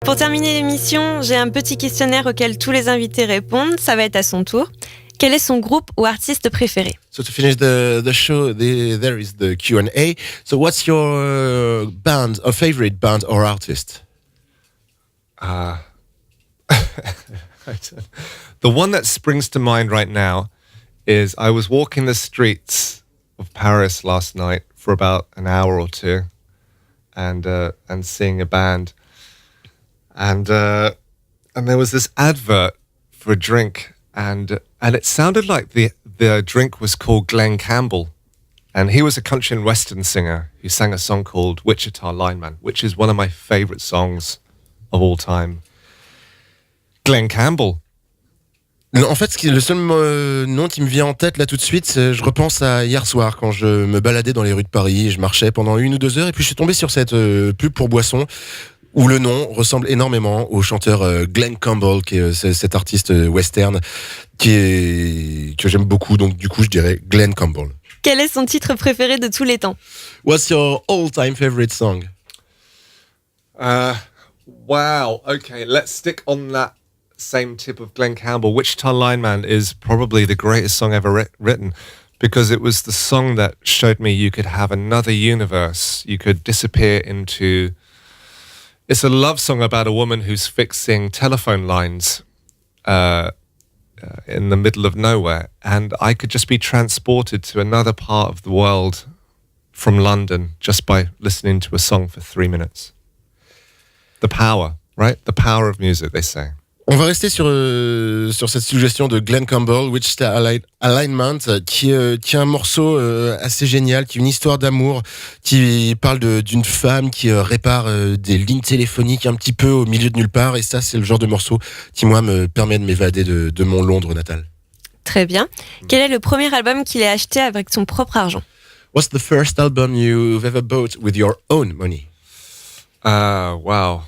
Pour terminer l'émission, j'ai un petit questionnaire auquel tous les invités répondent. Ça va être à son tour. Quel est son groupe ou artiste préféré? So to finish the show, there is the Q&A. So what's your band, or favorite band or artist? The one that springs to mind right now is I was walking the streets of Paris last night for about an hour or two, and seeing a band, and there was this advert for a drink, and it sounded like the drink was called Glenn Campbell, and he was a country and western singer who sang a song called Wichita Lineman, which is one of my favorite songs of all time. Glenn Campbell. En fait, le seul nom qui me vient en tête là tout de suite, je repense à hier soir quand je me baladais dans les rues de Paris, je marchais pendant 1 ou 2 heures et puis je suis tombé sur cette pub pour boisson où le nom ressemble énormément au chanteur Glenn Campbell, qui est cet artiste western que j'aime beaucoup, donc du coup je dirais Glenn Campbell. Quel est son titre préféré de tous les temps? What's your all-time favorite song? Wow, okay, let's stick on that same tip of Glenn Campbell. Wichita Lineman is probably the greatest song ever written, because it was the song that showed me you could have another universe. You could disappear into... It's a love song about a woman who's fixing telephone lines in the middle of nowhere, and I could just be transported to another part of the world from London just by listening to a song for 3 minutes. The power, right? The power of music, they say. On va rester sur cette suggestion de Glenn Campbell, Wichita Alignment, qui est un morceau assez génial, qui est une histoire d'amour, qui parle d'une femme qui répare des lignes téléphoniques un petit peu au milieu de nulle part, et ça c'est le genre de morceau qui moi me permet de m'évader de mon Londres natal. Très bien. Quel est le premier album qu'il a acheté avec son propre argent? What's the first album you've ever bought with your own money? Wow.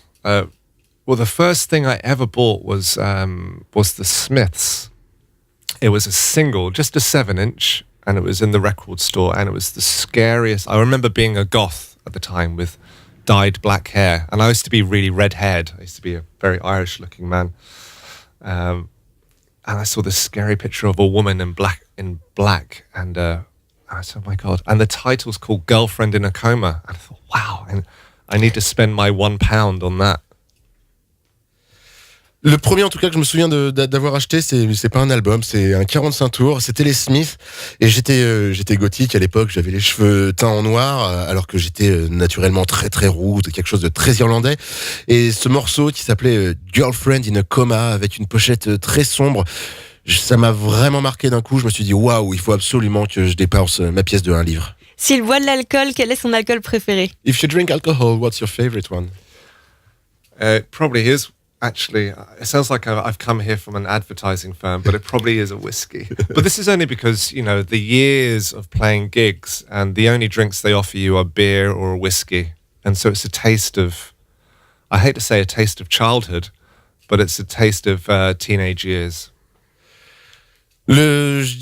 Well, the first thing I ever bought was the Smiths. It was a single, just a 7-inch, and it was in the record store, and it was the scariest. I remember being a goth at the time with dyed black hair, and I used to be really red-haired. I used to be a very Irish-looking man, and I saw this scary picture of a woman in black, and I said, "Oh my God!" And the title's called "Girlfriend in a Coma," and I thought, "Wow!" And I need to spend my £1 on that. Le premier en tout cas que je me souviens d'avoir acheté, c'est pas un album, c'est un 45 tours, c'était les Smiths, et j'étais gothique à l'époque, j'avais les cheveux teints en noir alors que j'étais naturellement très très roux, quelque chose de très irlandais, et ce morceau qui s'appelait Girlfriend in a Coma avec une pochette très sombre, ça m'a vraiment marqué d'un coup. Je me suis dit waouh, il faut absolument que je dépense ma pièce de 1 livre. S'il boit de l'alcool, quel est son alcool préféré? If you drink alcohol, what's your favorite one? It probably is. Actually, it sounds like I've come here from an advertising firm, but it probably is a whiskey. But this is only because, you know, the years of playing gigs, and the only drinks they offer you are beer or a whiskey. And so it's a taste of, I hate to say a taste of childhood, but it's a taste of teenage years. Je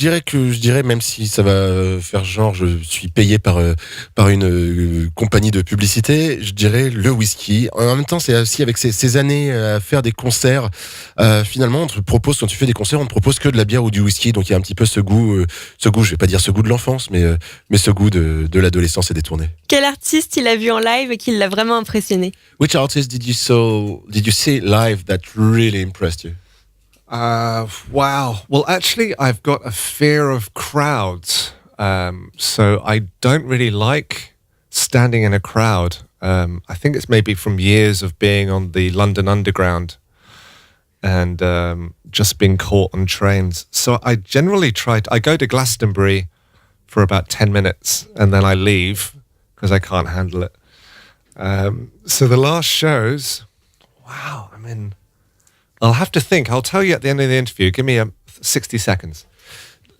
dirais, même si ça va faire genre, je suis payé par une compagnie de publicité, je dirais le whisky. En même temps, c'est aussi avec ces années à faire des concerts, finalement, on te propose, quand tu fais des concerts, on ne te propose que de la bière ou du whisky, donc il y a un petit peu ce goût, je vais pas dire ce goût de l'enfance, mais ce goût de l'adolescence et des tournées. Quel artiste il a vu en live et qui l'a vraiment impressionné? Which artist did you see live that really impressed you? Wow. Well, actually, I've got a fear of crowds. So I don't really like standing in a crowd. I think it's maybe from years of being on the London Underground and just being caught on trains. So I generally I go to Glastonbury for about 10 minutes and then I leave because I can't handle it. So the last shows, wow, I mean... I'll have to think. I'll tell you at the end of the interview. Give me 60 seconds.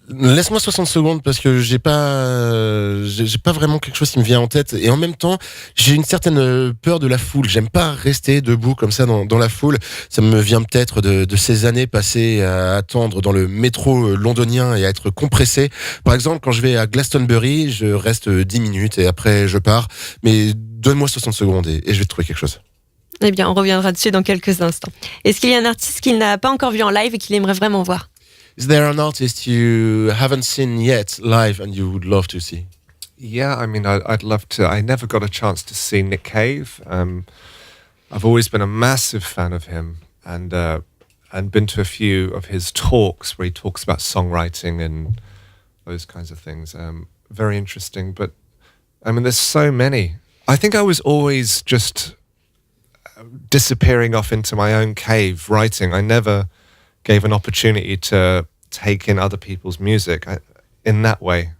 Laisse-moi 60 secondes parce que j'ai pas vraiment quelque chose qui me vient en tête, et en même temps j'ai une certaine peur de la foule. J'aime pas rester debout comme ça dans la foule. Ça me vient peut-être de ces années passées à attendre dans le métro londonien et à être compressé. Par exemple, quand je vais à Glastonbury, je reste 10 minutes et après je pars, mais donne-moi 60 secondes et je vais te trouver quelque chose. Eh bien, on reviendra dessus dans quelques instants. Est-ce qu'il y a un artiste qu'il n'a pas encore vu en live et qu'il aimerait vraiment voir? Is there an artist you haven't seen yet live and you would love to see? Yeah, I mean, I'd love to. I never got a chance to see Nick Cave. I've always been a massive fan of him, and been to a few of his talks where he talks about songwriting and those kinds of things. Very interesting, but I mean, there's so many. I think I was always just disappearing off into my own cave writing. I never gave an opportunity to take in other people's music in that way.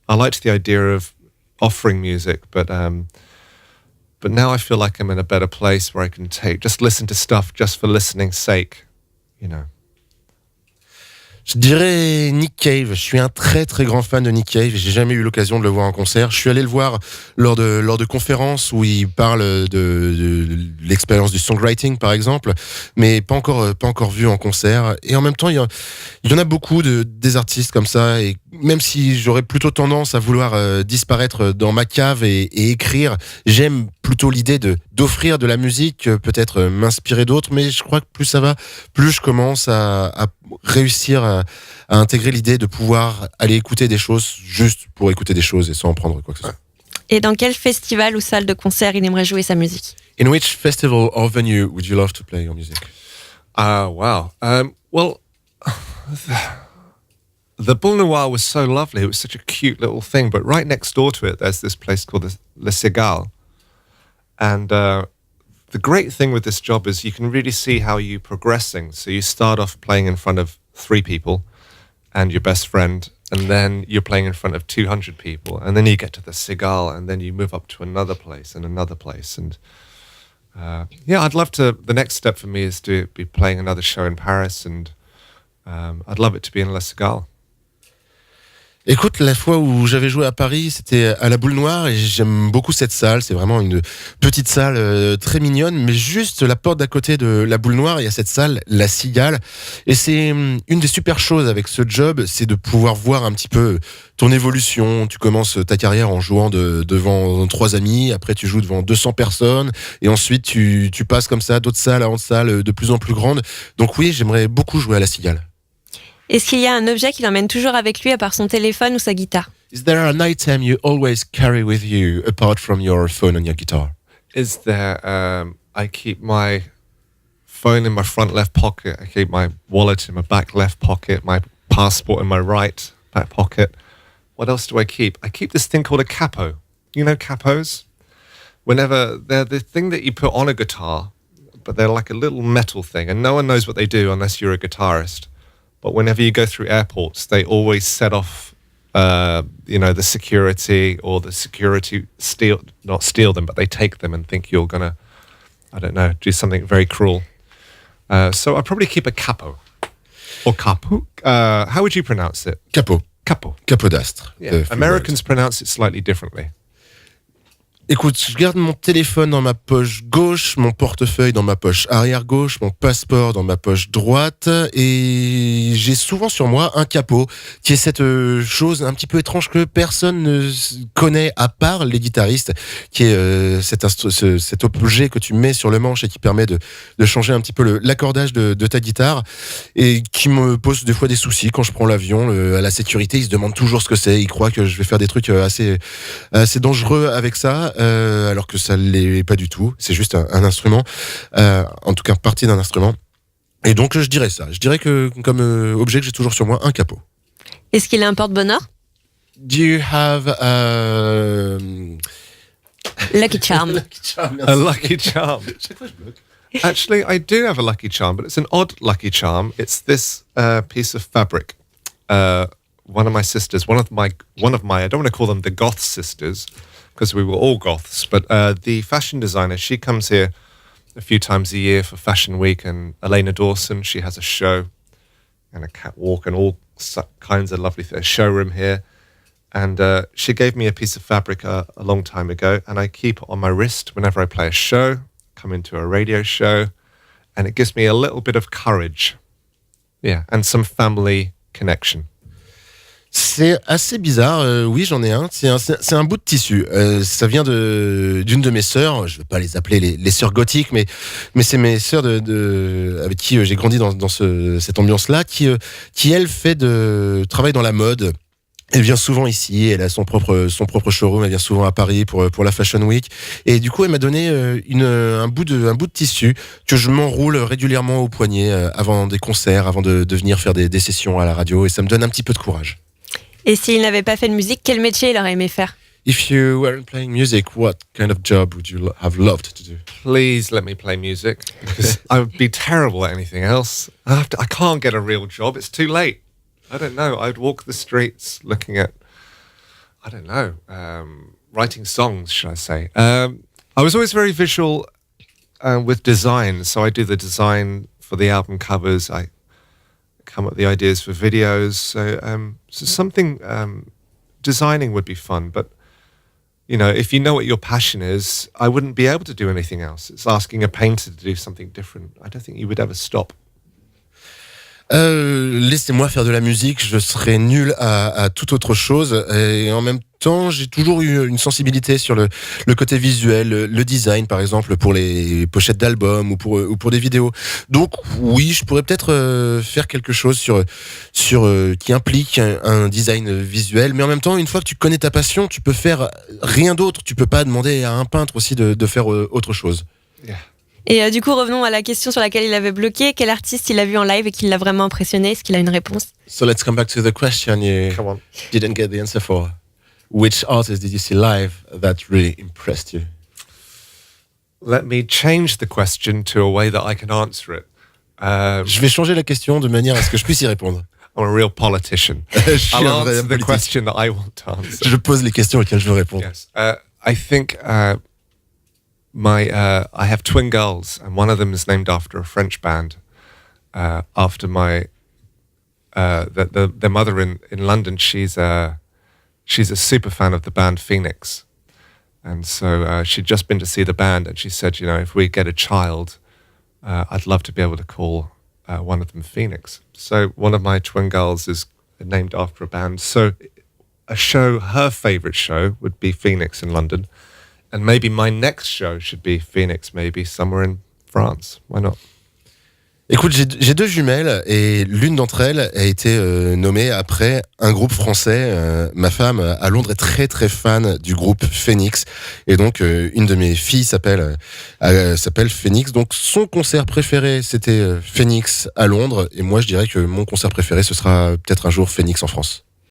I liked the idea of offering music, but now I feel like I'm in a better place where I can just listen to stuff just for listening's sake, you know. Je dirais Nick Cave. Je suis un très très grand fan de Nick Cave. J'ai jamais eu l'occasion de le voir en concert. Je suis allé le voir lors de conférences où il parle de l'expérience du songwriting par exemple, mais pas encore vu en concert. Et en même temps, il y en a beaucoup des artistes comme ça. Et même si j'aurais plutôt tendance à vouloir disparaître dans ma cave et écrire, j'aime plutôt l'idée d'offrir de la musique, peut-être m'inspirer d'autres. Mais je crois que plus ça va, plus je commence à réussir à intégrer l'idée de pouvoir aller écouter des choses juste pour écouter des choses et sans en prendre quoi que ce soit. Et dans quel festival ou salle de concert il aimerait jouer sa musique? In which festival or venue would you love to play your music? Wow. Well, the Boule Noire was so lovely. It was such a cute little thing. But right next door to it, there's this place called Le Cigale. And the great thing with this job is you can really see how you're progressing. So you start off playing in front of 3 people and your best friend, and then you're playing in front of 200 people, and then you get to the Cigale, and then you move up to another place and another place. And I'd love to. The next step for me is to be playing another show in Paris, and I'd love it to be in La Cigale. Écoute, la fois où j'avais joué à Paris, c'était à la Boule Noire et j'aime beaucoup cette salle. C'est vraiment une petite salle très mignonne, mais juste la porte d'à côté de la Boule Noire, il y a cette salle, la Cigale. Et c'est une des super choses avec ce job, c'est de pouvoir voir un petit peu ton évolution. Tu commences ta carrière en jouant devant 3 amis, après tu joues devant 200 personnes, et ensuite tu passes comme ça d'autres salles à autres salles de plus en plus grandes. Donc oui, j'aimerais beaucoup jouer à la Cigale. Est-ce qu'il y a un objet qu'il emmène toujours avec lui à part son téléphone ou sa guitare? Is there an item you always carry with you apart from your phone and your guitar? Is there? I keep my phone in my front left pocket. I keep my wallet in my back left pocket. My passport in my right back pocket. What else do I keep? I keep this thing called a capo. You know capos? Whenever they're the thing that you put on a guitar, but they're like a little metal thing, and no one knows what they do unless you're a guitarist. But whenever you go through airports, they always set off, the security, or the security not steal them, but they take them and think you're gonna, I don't know, do something very cruel. So I probably keep a capo, or capo. How would you pronounce it? Capo. Capo. Capo d'astre. Yeah. Americans pronounce it slightly differently. Écoute, je garde mon téléphone dans ma poche gauche, mon portefeuille dans ma poche arrière gauche, mon passeport dans ma poche droite, et j'ai souvent sur moi un capot, qui est cette chose un petit peu étrange que personne ne connaît à part les guitaristes, qui est cet objet que tu mets sur le manche et qui permet de changer un petit peu l'accordage de ta guitare, et qui me pose des fois des soucis quand je prends l'avion. À la sécurité, ils se demandent toujours ce que c'est, ils croient que je vais faire des trucs assez dangereux avec ça. Alors que ça ne l'est pas du tout. C'est juste un instrument, en tout cas partie d'un instrument. Et donc je dirais ça. Je dirais que comme objet que j'ai toujours sur moi, un capot. Est-ce qu'il a un porte-bonheur? Do you have Lucky charm. Lucky charm, A lucky charm. Actually, I do have a lucky charm, but it's an odd lucky charm. It's this piece of fabric. One of my sisters, one of my, I don't want to call them the goth sisters, because we were all goths, but the fashion designer, she comes here a few times a year for Fashion Week, and Elena Dawson, she has a show and a catwalk and all kinds of lovely things, a showroom here. And she gave me a piece of fabric a long time ago, and I keep it on my wrist whenever I play a show, come into a radio show, and it gives me a little bit of courage. Yeah, and some family connection. C'est assez bizarre. Oui, j'en ai un. C'est un bout de tissu. Ça vient d'une de mes sœurs. Je ne vais pas les appeler les sœurs gothiques, mais c'est mes sœurs avec qui j'ai grandi dans cette ambiance-là, qui elle travaille dans la mode. Elle vient souvent ici, elle a son propre showroom, elle vient souvent à Paris pour la Fashion Week. Et du coup, elle m'a donné un bout de tissu que je m'enroule régulièrement au poignet avant des concerts, avant de venir faire des sessions à la radio. Et ça me donne un petit peu de courage. Et s'il n'avait pas fait de musique, quel métier il aurait aimé faire? If you weren't playing music, what kind of job would you have loved to do? Please let me play music, because I would be terrible at anything else. I can't get a real job. It's too late. I don't know. I'd walk the streets looking at, I don't know, writing songs, should I say. I was always very visual with design. So I do the design for the album covers. I come up with the ideas for videos. So something, designing would be fun. But, you know, if you know what your passion is, I wouldn't be able to do anything else. It's asking a painter to do something different. I don't think you would ever stop. Laissez-moi faire de la musique, je serais nul à toute autre chose. Et en même temps, j'ai toujours eu une sensibilité sur le côté visuel, le design par exemple pour les pochettes d'albums ou pour des vidéos. Donc oui, je pourrais peut-être faire quelque chose sur qui implique un design visuel. Mais en même temps, une fois que tu connais ta passion, tu peux faire rien d'autre. Tu peux pas demander à un peintre aussi de faire autre chose. Yeah. Et du coup, revenons à la question sur laquelle il avait bloqué. Quel artiste il a vu en live et qui l'a vraiment impressionné? Est-ce qu'il a une réponse? So let's come back to the question you Come on. didn't get the answer for. Which artist did you see live that really impressed you? Let me change the question to a way that I can answer it. Je vais changer la question de manière à ce que je puisse y répondre. I'm a real politician. Je suis I'll un vrai answer the politique. question that I want to answer. Je pose les questions auxquelles je veux répondre. Yes. I think I have twin girls, and one of them is named after a French band. After my their mother in London, she's a super fan of the band Phoenix, and so she'd just been to see the band, and she said, you know, if we get a child, I'd love to be able to call one of them Phoenix. So one of my twin girls is named after a band. So her favorite show would be Phoenix in London. And maybe my next show should be Phoenix, maybe somewhere in France. Why not? Écoute, j'ai deux jumelles et l'une d'entre elles a été nommée après un groupe français. Ma femme à Londres est très très fan du groupe Phoenix et donc une de mes filles s'appelle Phoenix. Donc son concert préféré c'était Phoenix à Londres et moi je dirais que mon concert préféré ce sera peut-être un jour Phoenix en France.